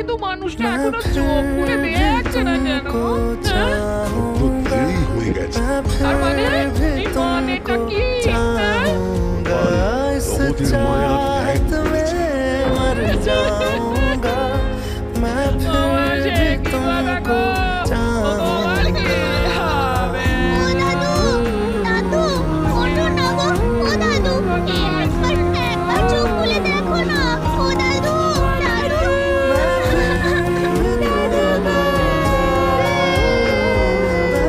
কিন্তু মানুষটা এখনো চোখ খুলে দেখছে না কেন? তো দেরি হয়ে গেছে। তার মানে এই মানেটা কি? গোপাল রমতের মায়া ত্যাগ করেছে। আমার সে কি বলা গো? ভগবান কে হবে? ও দাদু, দাদু, ওঠো না গো, ও দাদু, একবার চোখ খুলে দেখো না, ও দাদু, দাদু।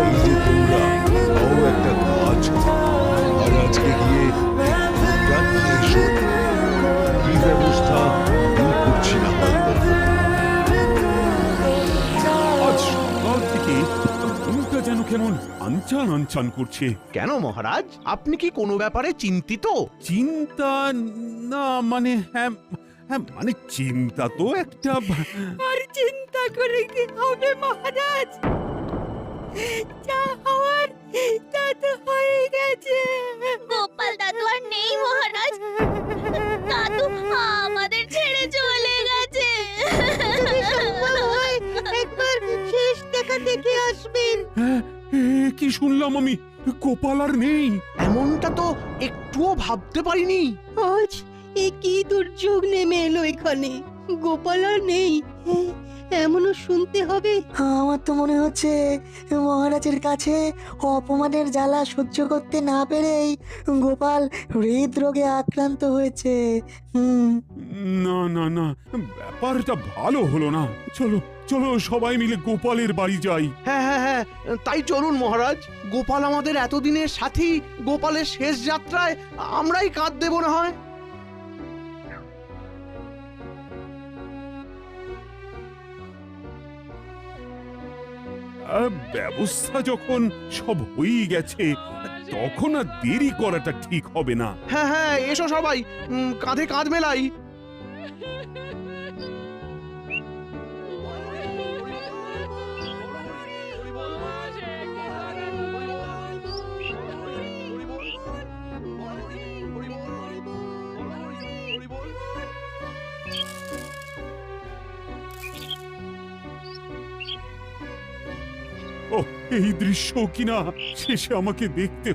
এই যে তোমরা, তাও একটা কাজ করো। মহারাজকে গিয়ে খবরটা নিয়ে এসো। কি ব্যবস্থা আমি করছি না হয়তো। আজ সকাল থেকে মনটা যেন কেমন আনচান আনচান করছে। কেন মহারাজ, আপনি কি কোনো ব্যাপারে চিন্তিত? চিন্তা না মানে হ্যাঁ হ্যাঁ মানে চিন্তা তো একটা আর চিন্তা করে কি হবে মহারাজ? যা হওয়ার তা তো হয়ে গেছে। গোপাল দাদু আর নেই মহারাজ, দাদু আমাদের ছেড়ে চলে গেছে। একবার শেষ দেখা দেখে আসবেন। হ্যাঁ, কি শুনলাম আমি, গোপাল আর নেই। এমনটা তো একটুও ভাবতে পারিনি। আজ এ কি দুর্যোগ নেমে এলো এখানে, গোপাল আর নেই। এমনও শুনতে হবে। আমার তো মনে হচ্ছে মহারাজের কাছে অপমানের জ্বালা সহ্য করতে না পেরেই গোপাল হৃদরোগে আক্রান্ত হয়েছে। না না না, ব্যাপারটা ভালো হলো না। চলো চলো সবাই মিলে গোপালের বাড়ি যাই। হ্যাঁ হ্যাঁ হ্যাঁ, তাই চলুন মহারাজ। গোপাল আমাদের এতদিনের সাথী, গোপালের শেষ যাত্রায় আমরাই কাঁধ দেব না হয়। ব্যবস্থা যখন সব হয়েই গেছে, তখন আর দেরি করাটা ঠিক হবে না। হ্যাঁ হ্যাঁ, এসো সবাই, কাঁধে কাঁধ মেলাই। ও, এই দৃশ্য কিনা শেষে আমাকে দেখতে